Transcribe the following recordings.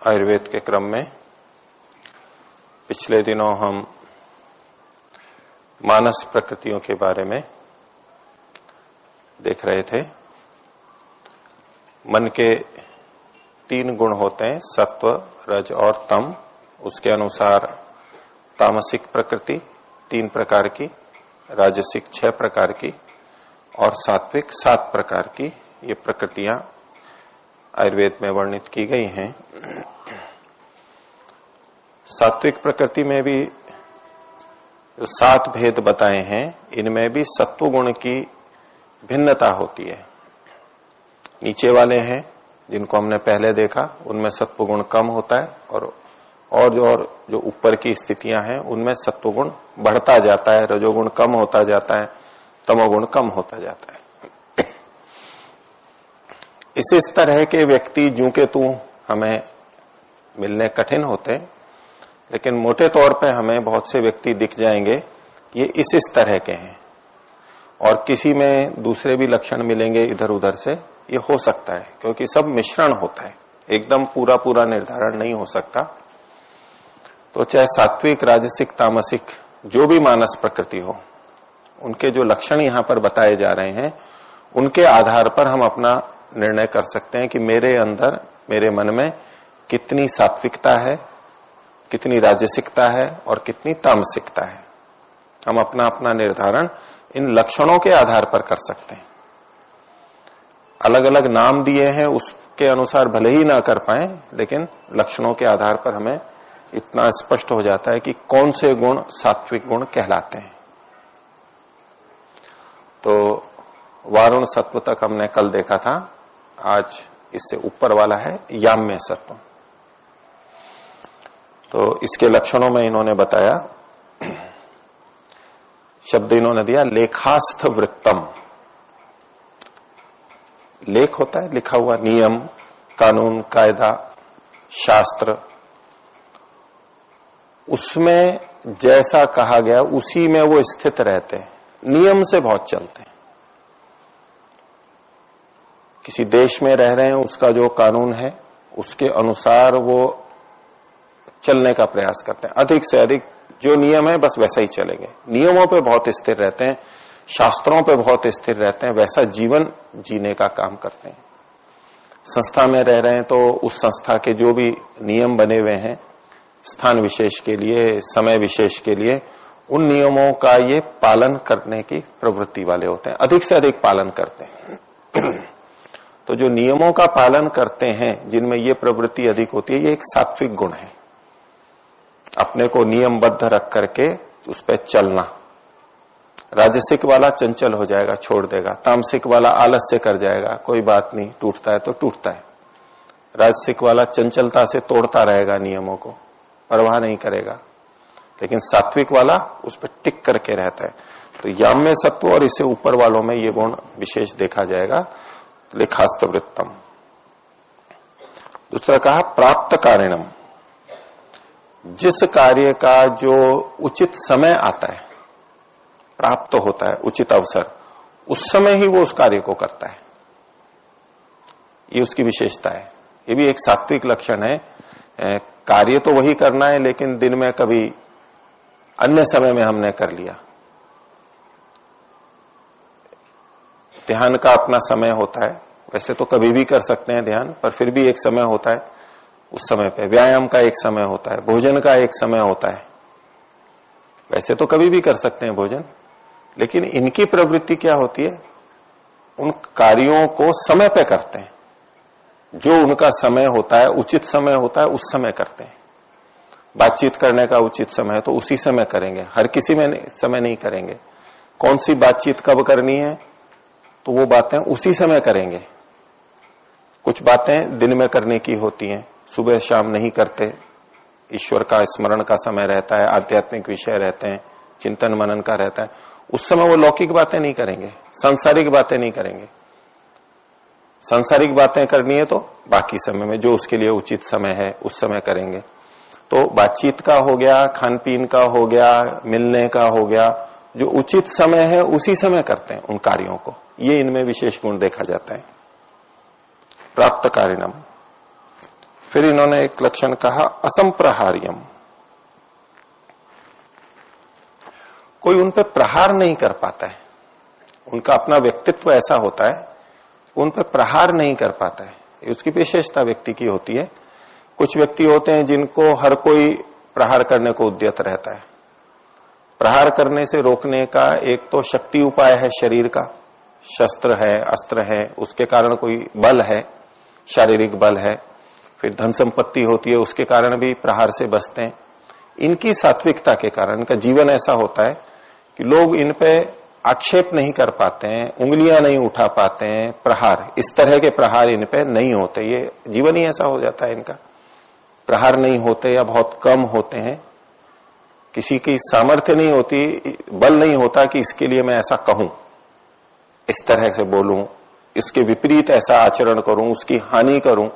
आयुर्वेद के क्रम में पिछले दिनों हम मानस प्रकृतियों के बारे में देख रहे थे। मन के 3 गुण होते हैं, सत्व, रज और तम। उसके अनुसार तामसिक प्रकृति 3 प्रकार की, राजसिक 6 प्रकार की और सात्विक 7 प्रकार की ये प्रकृतियां आयुर्वेद में वर्णित की गई हैं। सात्विक प्रकृति में भी 7 भेद बताए हैं। इनमें भी सत्व गुण की भिन्नता होती है। नीचे वाले हैं जिनको हमने पहले देखा, उनमें सत्व गुण कम होता है और जो ऊपर की स्थितियां हैं उनमें सत्व गुण बढ़ता जाता है, रजोगुण कम होता जाता है, तमोगुण कम होता जाता है। इस तरह के व्यक्ति जू के तू हमें मिलने कठिन होते हैं, लेकिन मोटे तौर पे हमें बहुत से व्यक्ति दिख जाएंगे ये इस तरह के हैं। और किसी में दूसरे भी लक्षण मिलेंगे इधर उधर से, ये हो सकता है क्योंकि सब मिश्रण होता है, एकदम पूरा निर्धारण नहीं हो सकता। तो चाहे सात्विक, राजसिक, तामसिक जो भी मानस प्रकृति हो, उनके जो लक्षण यहां पर बताए जा रहे हैं उनके आधार पर हम अपना निर्णय कर सकते हैं कि मेरे अंदर, मेरे मन में कितनी सात्विकता है, कितनी राजसिकता है और कितनी तामसिकता है। हम अपना अपना निर्धारण इन लक्षणों के आधार पर कर सकते हैं। अलग अलग नाम दिए हैं, उसके अनुसार भले ही ना कर पाए, लेकिन लक्षणों के आधार पर हमें इतना स्पष्ट हो जाता है कि कौन से गुण सात्विक गुण कहलाते हैं। तो वारुण सत्व तक हमने कल देखा था, आज इससे ऊपर वाला है याम्य सत्व। तो इसके लक्षणों में इन्होंने बताया, शब्द इन्होंने दिया लेखास्थ वृत्तम। लेख होता है लिखा हुआ, नियम, कानून, कायदा, शास्त्र, उसमें जैसा कहा गया उसी में वो स्थित रहते हैं, नियम से बहुत चलते हैं। किसी देश में रह रहे हैं, उसका जो कानून है उसके अनुसार वो चलने का प्रयास करते हैं। अधिक से अधिक जो नियम है बस वैसा ही चलेंगे, नियमों पे बहुत स्थिर रहते हैं, शास्त्रों पे बहुत स्थिर रहते हैं, वैसा जीवन जीने का काम करते हैं। संस्था में रह रहे हैं तो उस संस्था के जो भी नियम बने हुए हैं स्थान विशेष के लिए, समय विशेष के लिए, उन नियमों का ये पालन करने की प्रवृत्ति वाले होते हैं, अधिक से अधिक पालन करते हैं। तो जो नियमों का पालन करते हैं, जिनमें ये प्रवृत्ति अधिक होती है, ये एक सात्विक गुण है। अपने को नियमबद्ध रख करके उस पर चलना। राजसिक वाला चंचल हो जाएगा, छोड़ देगा। तामसिक वाला आलस्य कर जाएगा, कोई बात नहीं, टूटता है तो टूटता है। राजसिक वाला चंचलता से तोड़ता रहेगा नियमों को, परवाह नहीं करेगा। लेकिन सात्विक वाला उस पर टिक करके रहता है। तो याम्य सत्व और इससे ऊपर वालों में ये गुण विशेष देखा जाएगा, लेखास्थ वृत्तम। दूसरा कहा प्राप्त कारणम। जिस कार्य का जो उचित समय आता है, प्राप्त होता है उचित अवसर, उस समय ही वो उस कार्य को करता है, ये उसकी विशेषता है। ये भी एक सात्विक लक्षण है। कार्य तो वही करना है, लेकिन दिन में कभी अन्य समय में हमने कर लिया। ध्यान का अपना समय होता है, वैसे तो कभी भी कर सकते हैं ध्यान, पर फिर भी एक समय होता है। उस समय पे व्यायाम का एक समय होता है, भोजन का एक समय होता है। वैसे तो कभी भी कर सकते हैं भोजन, लेकिन इनकी प्रवृत्ति क्या होती है, उन कार्यों को समय पे करते हैं। जो उनका समय होता है, उचित समय होता है, उस समय करते हैं। बातचीत करने का उचित समय है तो उसी समय करेंगे, हर किसी में समय नहीं करेंगे। कौन सी बातचीत कब करनी है तो वो बातें उसी समय करेंगे। कुछ बातें दिन में करने की होती हैं, सुबह शाम नहीं करते। ईश्वर का स्मरण का समय रहता है, आध्यात्मिक विषय रहते हैं, चिंतन मनन का रहता है, उस समय वो लौकिक बातें नहीं करेंगे, सांसारिक बातें नहीं करेंगे। सांसारिक बातें करनी है तो बाकी समय में जो उसके लिए उचित समय है उस समय करेंगे। तो बातचीत का हो गया, खान पीन का हो गया, मिलने का हो गया, जो उचित समय है उसी समय करते हैं उन कार्यों को। ये इनमें विशेष गुण देखा जाता है। प्राप्त कारणम। फिर इन्होंने एक लक्षण कहा असंप्रहार्यम, कोई उन पे प्रहार नहीं कर पाता है, उनका अपना व्यक्तित्व ऐसा होता है, उन पे प्रहार नहीं कर पाता है, उसकी विशेषता व्यक्ति की होती है। कुछ व्यक्ति होते हैं जिनको हर कोई प्रहार करने को उद्यत रहता है। प्रहार करने से रोकने का एक तो शक्ति उपाय है, शरीर का शस्त्र है, अस्त्र है, उसके कारण कोई बल है, शारीरिक बल है। फिर धन संपत्ति होती है, उसके कारण भी प्रहार से बचते हैं। इनकी सात्विकता के कारण इनका जीवन ऐसा होता है कि लोग इन पे आक्षेप नहीं कर पाते हैं, उंगलियां नहीं उठा पाते हैं, प्रहार इस तरह के प्रहार इन पे नहीं होते। ये जीवन ही ऐसा हो जाता है इनका, प्रहार नहीं होते या बहुत कम होते हैं। किसी की सामर्थ्य नहीं होती, बल नहीं होता कि इसके लिए मैं ऐसा कहूं, इस तरह से बोलूं, इसके विपरीत ऐसा आचरण करूं, उसकी हानि करूं।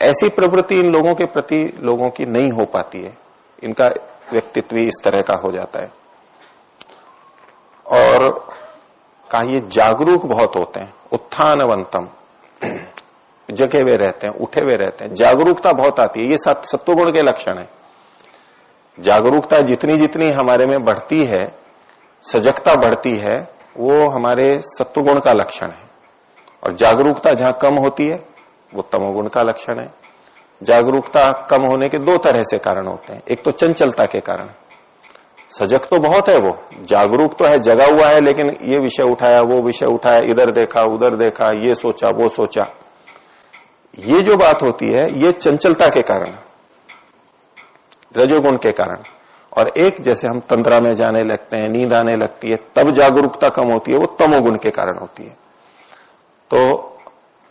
ऐसी प्रवृत्ति इन लोगों के प्रति लोगों की नहीं हो पाती है। इनका व्यक्तित्व इस तरह का हो जाता है। और कहा ये जागरूक बहुत होते हैं, उत्थानवंतम, जगे हुए रहते हैं, उठे हुए रहते हैं, जागरूकता बहुत आती है। ये सत्वगुण के लक्षण है। जागरूकता जितनी जितनी हमारे में बढ़ती है, सजगता बढ़ती है, वो हमारे सत्वगुण का लक्षण है। और जागरूकता जहां कम होती है वो तमोगुण का लक्षण है। जागरूकता कम होने के दो तरह से कारण होते हैं। एक तो चंचलता के कारण, सजग तो बहुत है, वो जागरूक तो है, जगा हुआ है, लेकिन ये विषय उठाया, वो विषय उठाया, इधर देखा उधर देखा, ये सोचा वो सोचा, ये जो बात होती है ये चंचलता के कारण, रजोगुण के कारण। और एक जैसे हम तंद्रा में जाने लगते हैं, नींद आने लगती है, तब जागरूकता कम होती है, वो तमोगुण के कारण होती है। तो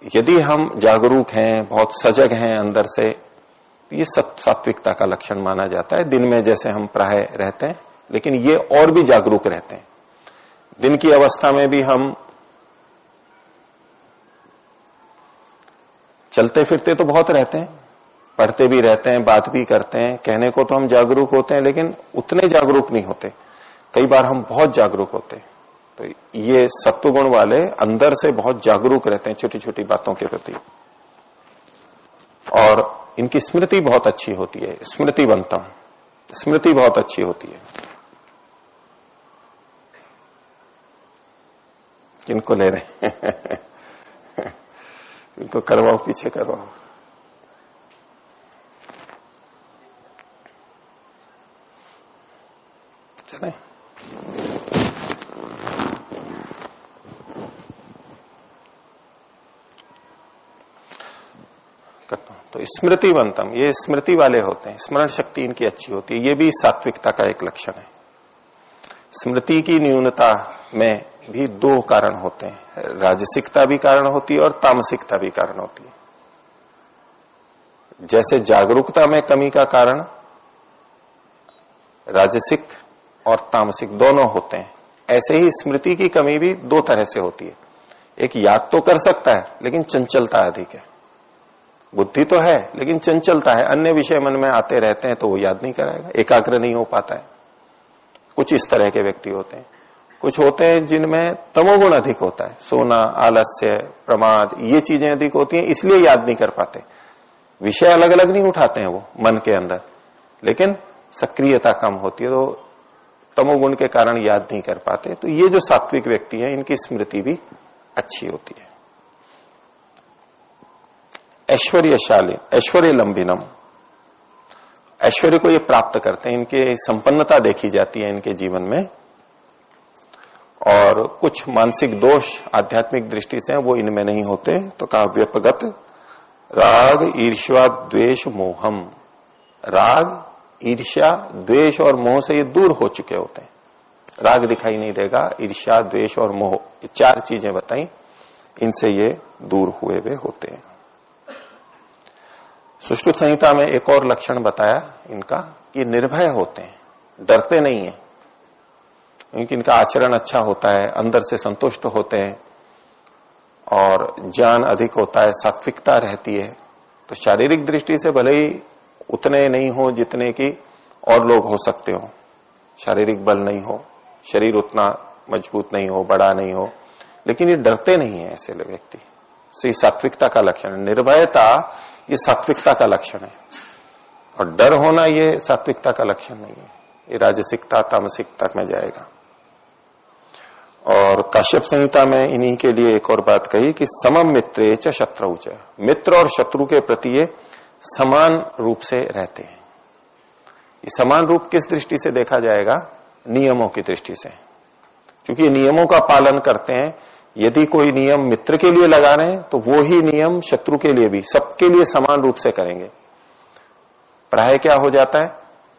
यदि हम जागरूक हैं, बहुत सजग हैं अंदर से, ये सात्विकता का लक्षण माना जाता है। दिन में जैसे हम प्राय रहते हैं, लेकिन ये और भी जागरूक रहते हैं। दिन की अवस्था में भी हम चलते फिरते तो बहुत रहते हैं, पढ़ते भी रहते हैं, बात भी करते हैं, कहने को तो हम जागरूक होते हैं, लेकिन उतने जागरूक नहीं होते। कई बार हम बहुत जागरूक होते हैं। तो ये सत्वगुण वाले अंदर से बहुत जागरूक रहते हैं छोटी छोटी बातों के प्रति, और इनकी स्मृति बहुत अच्छी होती है, स्मृतिवंतम, स्मृति बहुत अच्छी होती है। किनको ले रहे हैं? इनको करवाओ, पीछे करवाओ। चले करता हूं। तो स्मृतिवंतम, ये स्मृति वाले होते हैं, स्मरण शक्ति इनकी अच्छी होती है। ये भी सात्विकता का एक लक्षण है। स्मृति की न्यूनता में भी दो कारण होते हैं, राजसिकता भी कारण होती है और तामसिकता भी कारण होती है। जैसे जागरूकता में कमी का कारण राजसिक और तामसिक दोनों होते हैं, ऐसे ही स्मृति की कमी भी दो तरह से होती है। एक याद तो कर सकता है, लेकिन चंचलता अधिक है। बुद्धि तो है, लेकिन चंचलता है, अन्य विषय मन में आते रहते हैं, तो वो याद नहीं कराएगा, एकाग्र नहीं हो पाता है। कुछ इस तरह के व्यक्ति होते हैं। कुछ होते हैं जिनमें तमोगुण अधिक होता है, सोना, आलस्य, प्रमाद, ये चीजें अधिक होती हैं, इसलिए याद नहीं कर पाते। विषय अलग अलग नहीं उठाते हैं वो मन के अंदर, लेकिन सक्रियता कम होती है, तो तमोगुण के कारण याद नहीं कर पाते। तो ये जो सात्विक व्यक्ति है, इनकी स्मृति भी अच्छी होती है। ऐश्वर्यशाली, ऐश्वर्य लंबिनम, ऐश्वर्य को ये प्राप्त करते हैं, इनके संपन्नता देखी जाती है इनके जीवन में। और कुछ मानसिक दोष आध्यात्मिक दृष्टि से वो इनमें नहीं होते। तो कहा व्यपगत राग ईर्ष्या द्वेष मोहम, राग ईर्ष्या द्वेष और मोह से ये दूर हो चुके होते हैं। राग दिखाई नहीं देगा, ईर्ष्या द्वेष और मोह, ये चार चीजें बताई, इनसे ये दूर हुए वे होते हैं। सुश्रुत संहिता में एक और लक्षण बताया इनका कि निर्भय होते हैं, डरते नहीं है, क्योंकि इनका आचरण अच्छा होता है, अंदर से संतुष्ट होते हैं और ज्ञान अधिक होता है, सात्विकता रहती है। तो शारीरिक दृष्टि से भले ही उतने नहीं हो जितने की और लोग हो सकते हो, शारीरिक बल नहीं हो, शरीर उतना मजबूत नहीं हो, बड़ा नहीं हो, लेकिन ये डरते नहीं है ऐसे व्यक्ति। सात्विकता का लक्षण निर्भयता, ये सात्विकता का लक्षण है। और डर होना ये सात्विकता का लक्षण नहीं है, ये राजसिकता तामसिकता में जाएगा। और काश्यप संहिता में इन्हीं के लिए एक और बात कही कि समम मित्रे च शत्रु च, मित्र और शत्रु के प्रति ये समान रूप से रहते हैं। ये समान रूप किस दृष्टि से देखा जाएगा? नियमों की दृष्टि से, क्योंकि नियमों का पालन करते हैं। यदि कोई नियम मित्र के लिए लगा रहे हैं तो वो ही नियम शत्रु के लिए भी, सबके लिए समान रूप से करेंगे। प्राय क्या हो जाता है,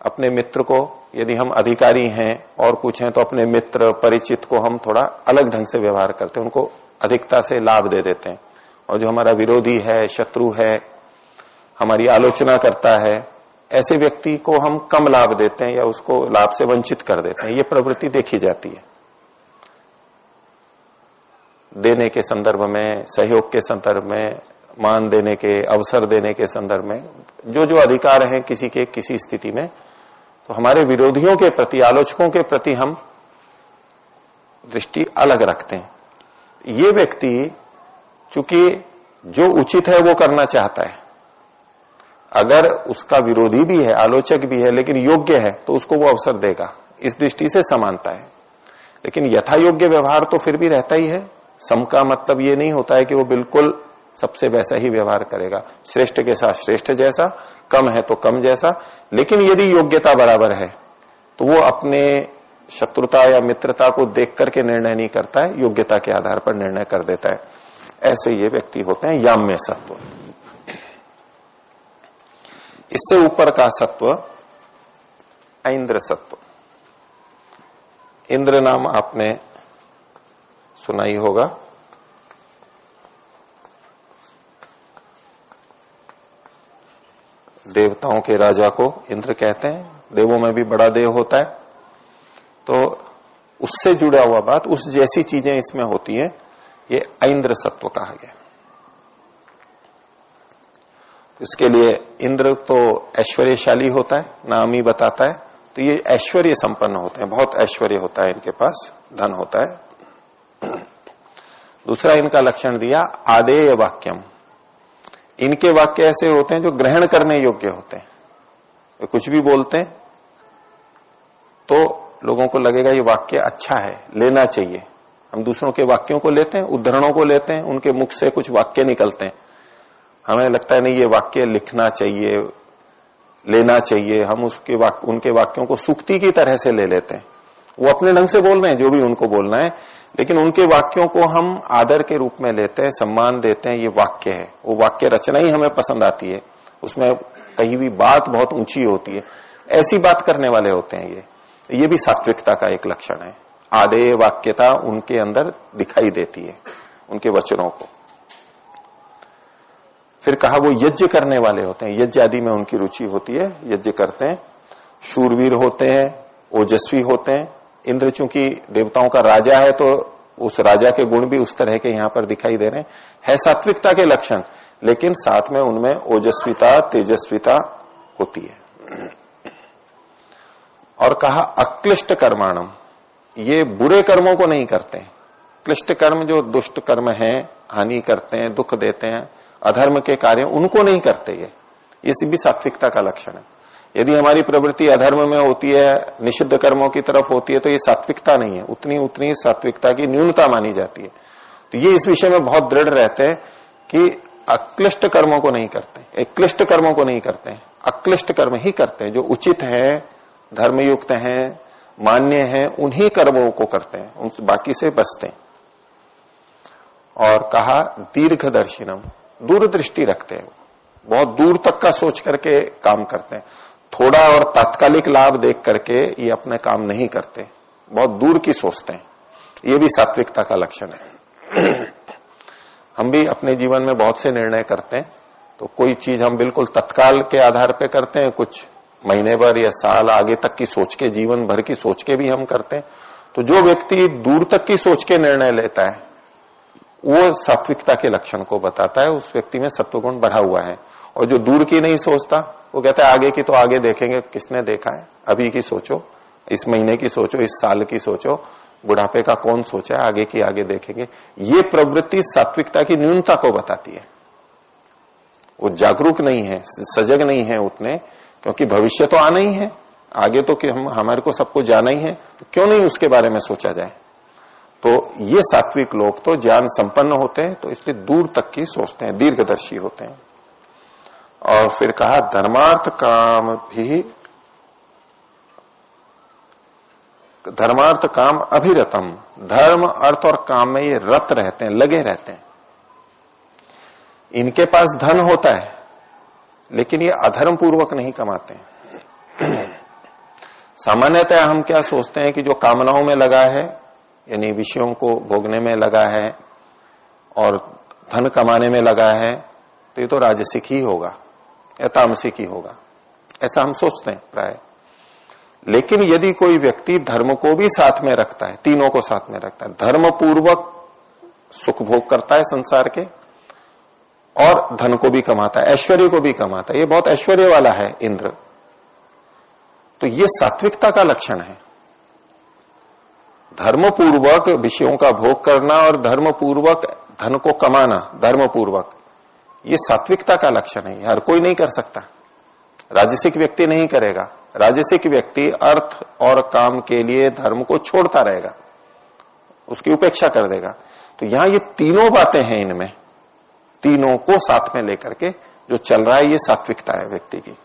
अपने मित्र को, यदि हम अधिकारी हैं और कुछ हैं तो अपने मित्र परिचित को हम थोड़ा अलग ढंग से व्यवहार करते हैं, उनको अधिकता से लाभ दे देते हैं। और जो हमारा विरोधी है, शत्रु है, हमारी आलोचना करता है, ऐसे व्यक्ति को हम कम लाभ देते हैं या उसको लाभ से वंचित कर देते हैं। ये प्रवृत्ति देखी जाती है देने के संदर्भ में, सहयोग के संदर्भ में, मान देने के, अवसर देने के संदर्भ में। जो जो अधिकार हैं किसी के किसी स्थिति में, तो हमारे विरोधियों के प्रति, आलोचकों के प्रति हम दृष्टि अलग रखते हैं। ये व्यक्ति चूंकि जो उचित है वो करना चाहता है, अगर उसका विरोधी भी है, आलोचक भी है, लेकिन योग्य है तो उसको वो अवसर देगा। इस दृष्टि से समानता है। लेकिन यथा योग्य व्यवहार तो फिर भी रहता ही है। सम का मतलब ये नहीं होता है कि वो बिल्कुल सबसे वैसा ही व्यवहार करेगा, श्रेष्ठ के साथ श्रेष्ठ जैसा, कम है तो कम जैसा। लेकिन यदि योग्यता बराबर है तो वो अपने शत्रुता या मित्रता को देख करके निर्णय नहीं करता है, योग्यता के आधार पर निर्णय कर देता है। ऐसे ये व्यक्ति होते हैं याम्य सत्व। इससे ऊपर का सत्व ऐन्द्र सत्व। इंद्र नाम आपने सुना ही होगा। देवताओं के राजा को इंद्र कहते हैं, देवों में भी बड़ा देव होता है। तो उससे जुड़ा हुआ बात, उस जैसी चीजें इसमें होती हैं, ये ऐन्द्र सत्व कहा गया। तो इसके लिए इंद्र तो ऐश्वर्यशाली होता है, नाम ही बताता है। तो ये ऐश्वर्य संपन्न होते हैं, बहुत ऐश्वर्य होता है इनके पास, धन होता है। दूसरा इनका लक्षण दिया आदेय वाक्यम। इनके वाक्य ऐसे होते हैं जो ग्रहण करने योग्य होते हैं। वे कुछ भी बोलते हैं तो लोगों को लगेगा ये वाक्य अच्छा है, लेना चाहिए। हम दूसरों के वाक्यों को लेते हैं, उद्धरणों को लेते हैं, उनके मुख से कुछ वाक्य निकलते हैं, हमें लगता है नहीं ये वाक्य लिखना चाहिए, लेना चाहिए। हम उनके वाक्यों को सूक्ति की तरह से ले लेते हैं। वो अपने ढंग से बोल रहे हैं जो भी उनको बोलना है, लेकिन उनके वाक्यों को हम आदर के रूप में लेते हैं, सम्मान देते हैं, ये वाक्य है। वो वाक्य रचना ही हमें पसंद आती है, उसमें कहीं भी बात बहुत ऊंची होती है, ऐसी बात करने वाले होते हैं ये भी सात्विकता का एक लक्षण है। आदेय वाक्यता उनके अंदर दिखाई देती है, उनके वचनों को। फिर कहा वो यज्ञ करने वाले होते हैं, यज्ञ आदि में उनकी रुचि होती है, यज्ञ करते हैं। शूरवीर होते हैं, ओजस्वी होते हैं। इंद्र चूंकि देवताओं का राजा है तो उस राजा के गुण भी उस तरह के यहां पर दिखाई दे रहे हैं। है सात्विकता के लक्षण, लेकिन साथ में उनमें ओजस्विता, तेजस्विता होती है। और कहा अक्लिष्ट कर्माणम, ये बुरे कर्मों को नहीं करते। क्लिष्ट कर्म जो दुष्ट कर्म है, हानि करते हैं, दुख देते हैं, अधर्म के कार्य, उनको नहीं करते। ये भी सात्विकता का लक्षण है। यदि हमारी प्रवृत्ति अधर्म में होती है, निषिद्ध कर्मों की तरफ होती है, तो ये सात्विकता नहीं है, उतनी सात्विकता की न्यूनता मानी जाती है। तो ये इस विषय में बहुत दृढ़ रहते हैं कि अक्लिष्ट कर्मों को नहीं करते, क्लिष्ट कर्मों को नहीं करते हैं, अक्लिष्ट कर्म ही करते हैं। जो उचित है, धर्मयुक्त हैं, मान्य हैं, उन्हीं कर्मों को करते हैं, उन बाकी से बचते हैं। और कहा दीर्घदर्शिनम, दूरदृष्टि रखते हैं, बहुत दूर तक का सोच करके काम करते हैं। थोड़ा और तात्कालिक लाभ देख करके ये अपने काम नहीं करते, बहुत दूर की सोचते हैं। ये भी सात्विकता का लक्षण है। हम भी अपने जीवन में बहुत से निर्णय करते हैं, तो कोई चीज हम बिल्कुल तत्काल के आधार पे करते हैं, कुछ महीने भर या साल आगे तक की सोच के, जीवन भर की सोच के भी हम करते हैं। तो जो व्यक्ति दूर तक की सोच के निर्णय लेता है वो सात्विकता के लक्षण को बताता है, उस व्यक्ति में सत्वगुण बढ़ा हुआ है। और जो दूर की नहीं सोचता, वो कहता है आगे की तो आगे देखेंगे, किसने देखा है, अभी की सोचो, इस महीने की सोचो, इस साल की सोचो, बुढ़ापे का कौन सोचा है, आगे की आगे देखेंगे। ये प्रवृत्ति सात्विकता की न्यूनता को बताती है। वो जागरूक नहीं है, सजग नहीं है उतने, क्योंकि भविष्य तो आना ही है आगे, तो कि हम हमारे को सबको जाना ही है, तो क्यों नहीं उसके बारे में सोचा जाए। तो ये सात्विक लोग तो ज्ञान संपन्न होते हैं, तो इसलिए दूर तक की सोचते हैं, दीर्घदर्शी होते हैं। और फिर कहा धर्मार्थ काम अभिरतम, धर्म अर्थ और काम में ये रत रहते हैं, लगे रहते हैं। इनके पास धन होता है लेकिन ये अधर्म पूर्वक नहीं कमाते हैं। सामान्यतः हम क्या सोचते हैं कि जो कामनाओं में लगा है, यानी विषयों को भोगने में लगा है और धन कमाने में लगा है, तो ये तो राजसिक ही होगा या तामसिक ही होगा, ऐसा हम सोचते हैं प्राय। लेकिन यदि कोई व्यक्ति धर्म को भी साथ में रखता है, तीनों को साथ में रखता है, धर्म पूर्वक सुख भोग करता है संसार के, और धन को भी कमाता है, ऐश्वर्य को भी कमाता है, ये बहुत ऐश्वर्य वाला है इंद्र, तो ये सात्विकता का लक्षण है। धर्म पूर्वक विषयों का भोग करना और धर्म पूर्वक धन को कमाना, धर्म पूर्वक, ये सात्विकता का लक्षण है। हर कोई नहीं कर सकता, राजसिक व्यक्ति नहीं करेगा। राजसिक व्यक्ति अर्थ और काम के लिए धर्म को छोड़ता रहेगा, उसकी उपेक्षा कर देगा। तो यहां ये तीनों बातें हैं, इनमें तीनों को साथ में लेकर के जो चल रहा है, ये सात्विकता है व्यक्ति की।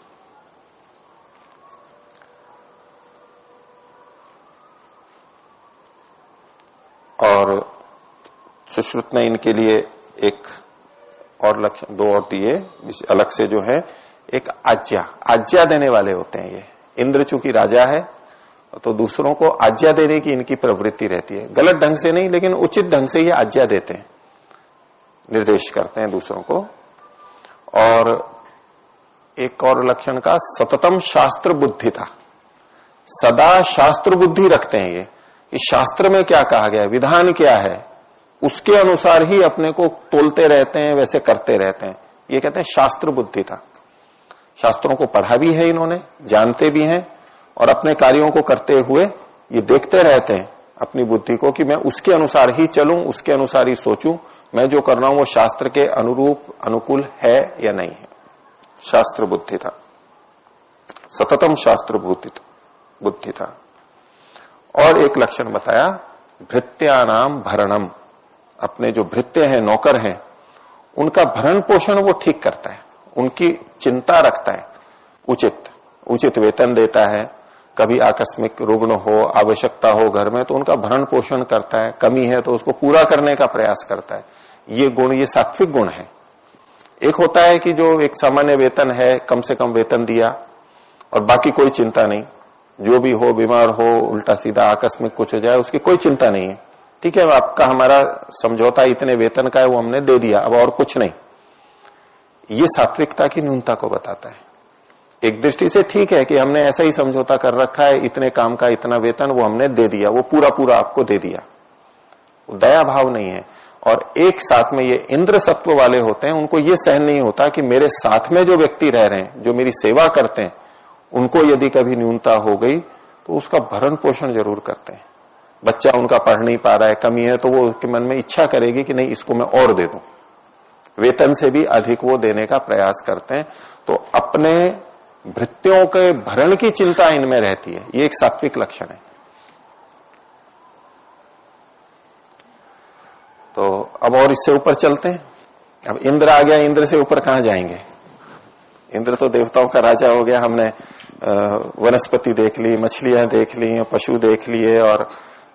और सुश्रुत ने इनके लिए एक और लक्षण, दो और दिए अलग से, जो है एक आज्ञा देने वाले होते हैं ये। इंद्र चूंकि राजा है तो दूसरों को आज्ञा देने की इनकी प्रवृत्ति रहती है, गलत ढंग से नहीं लेकिन उचित ढंग से ये आज्ञा देते हैं, निर्देश करते हैं दूसरों को। और एक और लक्षण का सततम शास्त्र बुद्धिता, सदा शास्त्र बुद्धि रखते हैं ये, कि शास्त्र में क्या कहा गया है, विधान क्या है, उसके अनुसार ही अपने को तोलते रहते हैं, वैसे करते रहते हैं। ये कहते हैं शास्त्र बुद्धि था। शास्त्रों को पढ़ा भी है इन्होंने, जानते भी हैं, और अपने कार्यों को करते हुए ये देखते रहते हैं अपनी बुद्धि को कि मैं उसके अनुसार ही चलूं, उसके अनुसार ही सोचूं, मैं जो कर रहा हूं वो शास्त्र के अनुरूप अनुकूल है या नहीं है। शास्त्र बुद्धि था, सततम शास्त्र बुद्धि था। और एक लक्षण बताया भृत्यानाम भरणम, अपने जो भृत्य हैं, नौकर हैं, उनका भरण पोषण वो ठीक करता है, उनकी चिंता रखता है, उचित वेतन देता है, कभी आकस्मिक रुग्ण हो, आवश्यकता हो घर में तो उनका भरण पोषण करता है, कमी है तो उसको पूरा करने का प्रयास करता है। ये गुण, ये सात्विक गुण है। एक होता है कि जो एक सामान्य वेतन है, कम से कम वेतन दिया और बाकी कोई चिंता नहीं, जो भी हो, बीमार हो, उल्टा सीधा आकस्मिक कुछ हो जाए, उसकी कोई चिंता नहीं है। ठीक है, आपका हमारा समझौता इतने वेतन का है, वो हमने दे दिया, अब और कुछ नहीं। ये सात्विकता की न्यूनता को बताता है। एक दृष्टि से ठीक है कि हमने ऐसा ही समझौता कर रखा है, इतने काम का इतना वेतन वो हमने दे दिया, वो पूरा आपको दे दिया, दया भाव नहीं है। और एक साथ में ये इंद्र सत्व वाले होते हैं, उनको ये सहन नहीं होता कि मेरे साथ में जो व्यक्ति रह रहे हैं, जो मेरी सेवा करते हैं, उनको यदि कभी न्यूनता हो गई तो उसका भरण पोषण जरूर करते हैं। बच्चा उनका पढ़ नहीं पा रहा है, कमी है, तो वो उसके मन में इच्छा करेगी कि नहीं इसको मैं और दे दूं, वेतन से भी अधिक वो देने का प्रयास करते हैं। तो अपने भृत्यों के भरण की चिंता इनमें रहती है, ये एक सात्विक लक्षण है। तो अब और इससे ऊपर चलते हैं। अब इंद्र आ गया, इंद्र से ऊपर कहां जाएंगे? इंद्र तो देवताओं का राजा हो गया। हमने वनस्पति देख ली, मछलियां देख ली, पशु देख लिए, और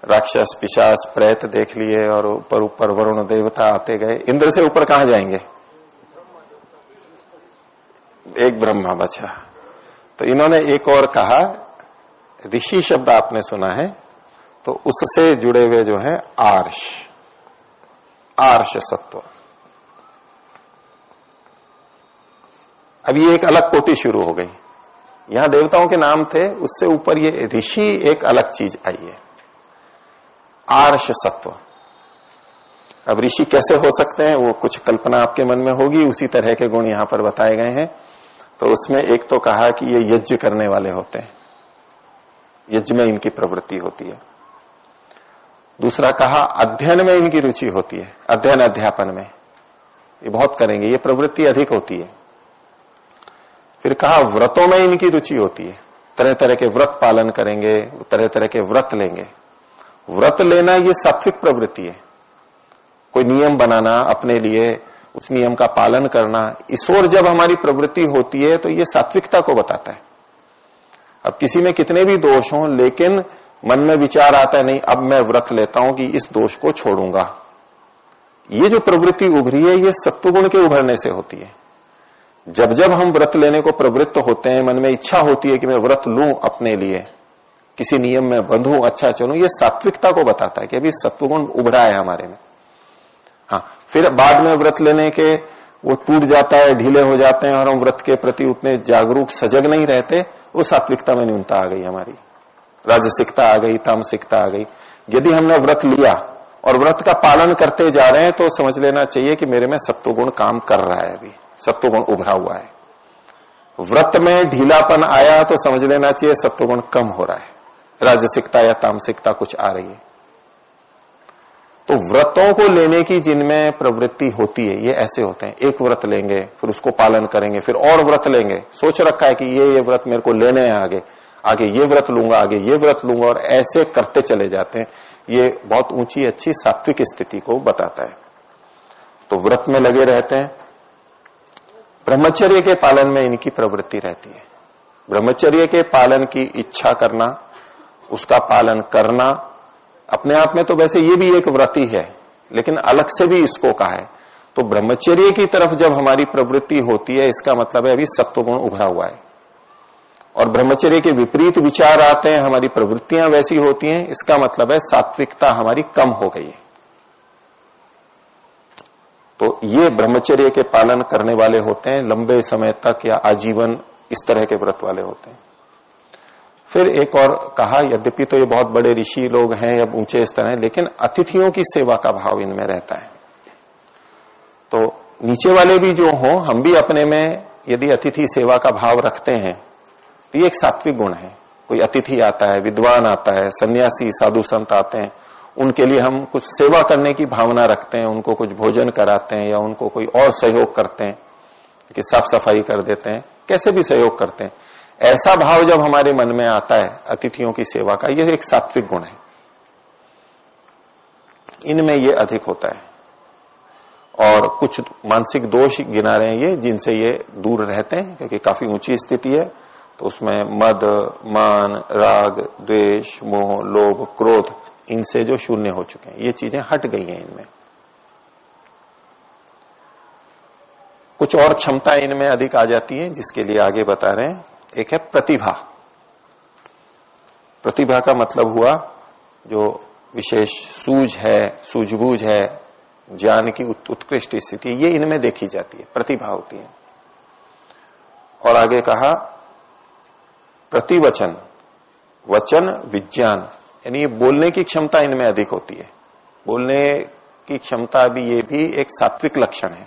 राक्षस, पिशाच, प्रेत देख लिए, और ऊपर ऊपर वरुण देवता आते गए। इंद्र से ऊपर कहां जाएंगे? एक ब्रह्मा बचा। तो इन्होंने एक और कहा, ऋषि शब्द आपने सुना है, तो उससे जुड़े हुए जो है आर्ष सत्व। अब ये एक अलग कोटि शुरू हो गई। यहां देवताओं के नाम थे, उससे ऊपर ये ऋषि एक अलग चीज आई है, आर्ष सत्व। अब ऋषि कैसे हो सकते हैं, वो कुछ कल्पना आपके मन में होगी, उसी तरह के गुण यहां पर बताए गए हैं। तो उसमें एक तो कहा कि ये यज्ञ करने वाले होते हैं, यज्ञ में इनकी प्रवृत्ति होती है। दूसरा कहा अध्ययन में इनकी रुचि होती है, अध्ययन अध्यापन में ये बहुत करेंगे, ये प्रवृत्ति अधिक होती है। फिर कहा व्रतों में इनकी रुचि होती है, तरह तरह के व्रत पालन करेंगे, तरह तरह के व्रत लेंगे। व्रत लेना ये सात्विक प्रवृत्ति है, कोई नियम बनाना अपने लिए, उस नियम का पालन करना, इस ओर जब हमारी प्रवृत्ति होती है तो ये सात्विकता को बताता है। अब किसी में कितने भी दोष हों, लेकिन मन में विचार आता है नहीं अब मैं व्रत लेता हूं कि इस दोष को छोड़ूंगा, ये जो प्रवृत्ति उभरी है ये सत्वगुण के उभरने से होती है। जब जब हम व्रत लेने को प्रवृत्त होते हैं, मन में इच्छा होती है कि मैं व्रत लूं अपने लिए, किसी नियम में बंधूं, अच्छा चलूं, ये सात्विकता को बताता है कि अभी सत्वगुण उभरा है हमारे में। हाँ, फिर बाद में व्रत लेने के वो टूट जाता है, ढीले हो जाते हैं और हम व्रत के प्रति उतने जागरूक सजग नहीं रहते, वो सात्विकता में न्यूनता आ गई हमारी, राजसिकता आ गई, तामसिकता आ गई। यदि हमने व्रत लिया और व्रत का पालन करते जा रहे हैं तो समझ लेना चाहिए कि मेरे में सत्वगुण काम कर रहा है, अभी सत्वगुण उभरा हुआ है। व्रत में ढीलापन आया तो समझ लेना चाहिए सत्वगुण कम हो रहा है, राजसिकता या तामसिकता कुछ आ रही है। तो व्रतों को लेने की जिनमें प्रवृत्ति होती है ये ऐसे होते हैं, एक व्रत लेंगे फिर उसको पालन करेंगे, फिर और व्रत लेंगे, सोच रखा है कि ये व्रत मेरे को लेने हैं, आगे आगे ये व्रत लूंगा, आगे ये व्रत लूंगा, और ऐसे करते चले जाते हैं। ये बहुत ऊंची अच्छी सात्विक स्थिति को बताता है। तो व्रत में लगे रहते हैं, ब्रह्मचर्य के पालन में इनकी प्रवृत्ति रहती है। ब्रह्मचर्य के पालन की इच्छा करना, उसका पालन करना, अपने आप में तो वैसे ये भी एक व्रत ही है, लेकिन अलग से भी इसको कहा है। तो ब्रह्मचर्य की तरफ जब हमारी प्रवृत्ति होती है, इसका मतलब है अभी सत्वगुण उभरा हुआ है। और ब्रह्मचर्य के विपरीत विचार आते हैं, हमारी प्रवृत्तियां वैसी होती हैं, इसका मतलब है सात्विकता हमारी कम हो गई है। तो ये ब्रह्मचर्य के पालन करने वाले होते हैं, लंबे समय तक या आजीवन इस तरह के व्रत वाले होते हैं। फिर एक और कहा, यद्यपि तो ये बहुत बड़े ऋषि लोग हैं या ऊंचे स्तर हैं, लेकिन अतिथियों की सेवा का भाव इनमें रहता है। तो नीचे वाले भी जो हो, हम भी अपने में यदि अतिथि सेवा का भाव रखते हैं तो ये एक सात्विक गुण है। कोई अतिथि आता है, विद्वान आता है, सन्यासी साधु संत आते हैं, उनके लिए हम कुछ सेवा करने की भावना रखते हैं, उनको कुछ भोजन कराते हैं या उनको कोई और सहयोग करते हैं कि साफ सफाई कर देते हैं, कैसे भी सहयोग करते हैं। ऐसा भाव जब हमारे मन में आता है अतिथियों की सेवा का, यह एक सात्विक गुण है, इनमें ये अधिक होता है। और कुछ मानसिक दोष गिना रहे हैं ये, जिनसे ये दूर रहते हैं, क्योंकि काफी ऊंची स्थिति है। तो उसमें मद, मान, राग, द्वेष, मोह, लोभ, क्रोध, इनसे जो शून्य हो चुके हैं, ये चीजें हट गई हैं इनमें। कुछ और क्षमता इनमें अधिक आ जाती है, जिसके लिए आगे बता रहे हैं। एक है प्रतिभा। प्रतिभा का मतलब हुआ जो विशेष सूझ है, सूझबूझ है, ज्ञान की उत्कृष्ट स्थिति, ये इनमें देखी जाती है, प्रतिभा होती है। और आगे कहा प्रतिवचन, वचन विज्ञान, यानी ये बोलने की क्षमता इनमें अधिक होती है। बोलने की क्षमता भी, ये भी एक सात्विक लक्षण है।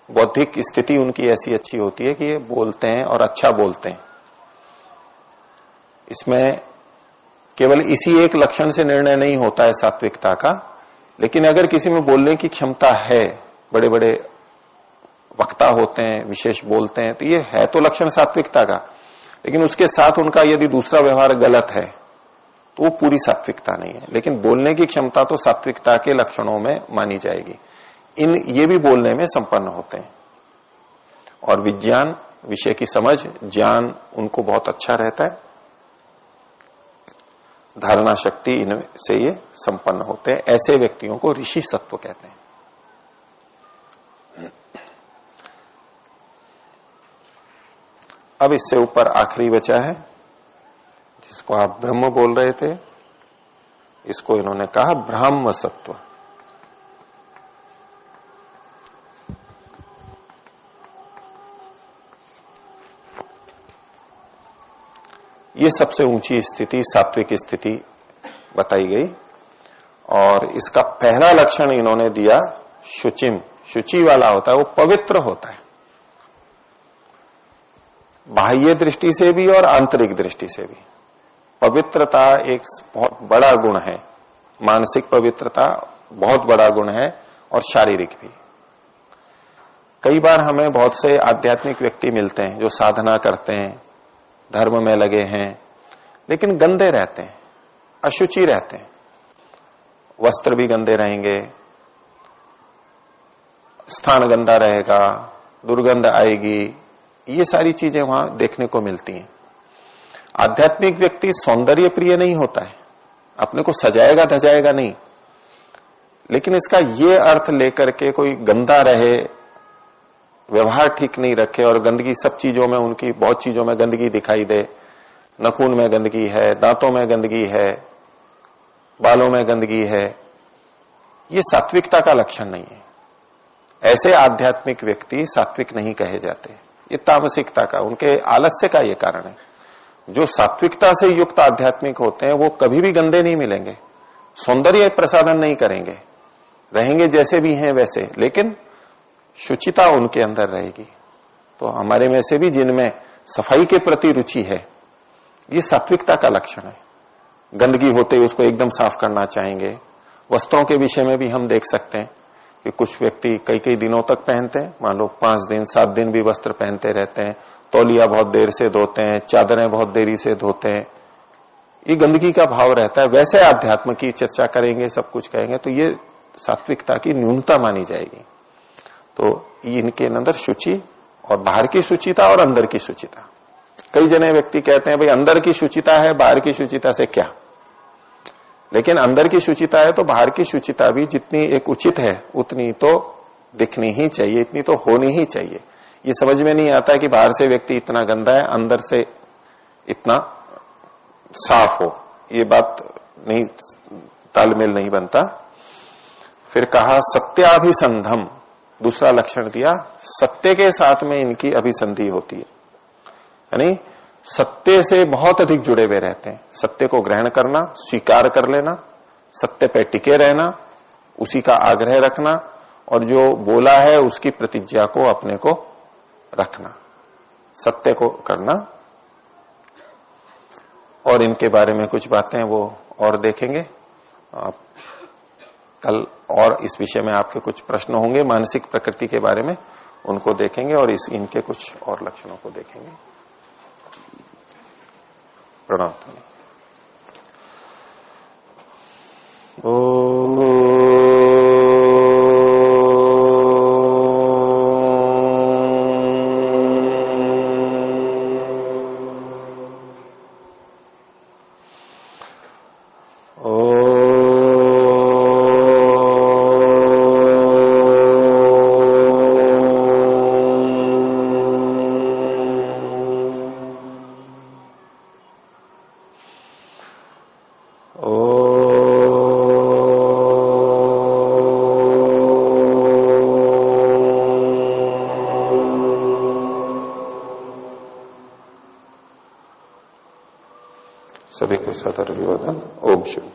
बौद्धिक स्थिति उनकी ऐसी अच्छी होती है कि ये बोलते हैं और अच्छा बोलते हैं। इसमें केवल इसी एक लक्षण से निर्णय नहीं होता है सात्विकता का, लेकिन अगर किसी में बोलने की क्षमता है, बड़े बड़े वक्ता होते हैं, विशेष बोलते हैं, तो ये है तो लक्षण सात्विकता का, लेकिन उसके साथ उनका यदि दूसरा व्यवहार गलत है तो वो पूरी सात्विकता नहीं है। लेकिन बोलने की क्षमता तो सात्विकता के लक्षणों में मानी जाएगी। ये भी बोलने में संपन्न होते हैं। और विज्ञान, विषय की समझ, ज्ञान उनको बहुत अच्छा रहता है। धारणा शक्ति इनसे ये संपन्न होते हैं। ऐसे व्यक्तियों को ऋषि सत्व कहते हैं। अब इससे ऊपर आखिरी बचा है, जिसको आप ब्रह्म बोल रहे थे, इसको इन्होंने कहा ब्राह्म सत्व। ये सबसे ऊंची स्थिति, सात्विक स्थिति बताई गई। और इसका पहला लक्षण इन्होंने दिया शुचिम। शुचि वाला होता है, वो पवित्र होता है, बाह्य दृष्टि से भी और आंतरिक दृष्टि से भी। पवित्रता एक बहुत बड़ा गुण है, मानसिक पवित्रता बहुत बड़ा गुण है, और शारीरिक भी। कई बार हमें बहुत से आध्यात्मिक व्यक्ति मिलते हैं जो साधना करते हैं, धर्म में लगे हैं, लेकिन गंदे रहते हैं, अशुचि रहते हैं, वस्त्र भी गंदे रहेंगे, स्थान गंदा रहेगा, दुर्गंध आएगी, ये सारी चीजें वहां देखने को मिलती हैं। आध्यात्मिक व्यक्ति सौंदर्य प्रिय नहीं होता है, अपने को सजाएगा धजाएगा नहीं, लेकिन इसका ये अर्थ लेकर के कोई गंदा रहे, व्यवहार ठीक नहीं रखे और गंदगी सब चीजों में, उनकी बहुत चीजों में गंदगी दिखाई दे, नखून में गंदगी है, दांतों में गंदगी है, बालों में गंदगी है, ये सात्विकता का लक्षण नहीं है। ऐसे आध्यात्मिक व्यक्ति सात्विक नहीं कहे जाते, ये तामसिकता का, उनके आलस्य का ये कारण है। जो सात्विकता से युक्त आध्यात्मिक होते हैं वो कभी भी गंदे नहीं मिलेंगे, सौंदर्य प्रसाधन नहीं करेंगे, रहेंगे जैसे भी हैं वैसे, लेकिन शुचिता उनके अंदर रहेगी। तो हमारे में से भी जिनमें सफाई के प्रति रुचि है, ये सात्विकता का लक्षण है। गंदगी होते ही उसको एकदम साफ करना चाहेंगे। वस्त्रों के विषय में भी हम देख सकते हैं कि कुछ व्यक्ति कई कई दिनों तक पहनते हैं, मान लो 5 दिन 7 दिन भी वस्त्र पहनते रहते हैं, तौलिया बहुत देर से धोते हैं, चादरें बहुत देरी से धोते हैं, ये गंदगी का भाव रहता है। वैसे आध्यात्म की चर्चा करेंगे, सब कुछ कहेंगे, तो ये सात्विकता की न्यूनता मानी जाएगी। तो इनके अंदर शुचि, और बाहर की शुचिता और अंदर की शुचिता। कई जने व्यक्ति कहते हैं भाई अंदर की शुचिता है, बाहर की शुचिता से क्या, लेकिन अंदर की शुचिता है तो बाहर की शुचिता भी जितनी एक उचित है उतनी तो दिखनी ही चाहिए, इतनी तो होनी ही चाहिए। ये समझ में नहीं आता है कि बाहर से व्यक्ति इतना गंदा है, अंदर से इतना साफ हो, ये बात नहीं, तालमेल नहीं बनता। फिर कहा सत्याभिसंधम, दूसरा लक्षण दिया, सत्य के साथ में इनकी अभिसंधि होती है, यानी सत्य से बहुत अधिक जुड़े हुए रहते हैं। सत्य को ग्रहण करना, स्वीकार कर लेना, सत्य पे टिके रहना, उसी का आग्रह रखना, और जो बोला है उसकी प्रतिज्ञा को अपने को रखना, सत्य को करना। और इनके बारे में कुछ बातें वो और देखेंगे आप कल, और इस विषय में आपके कुछ प्रश्न होंगे मानसिक प्रकृति के बारे में, उनको देखेंगे और इनके कुछ और लक्षणों को देखेंगे। प्रणाम। सभी को सदर विवदन। ओम शुभ।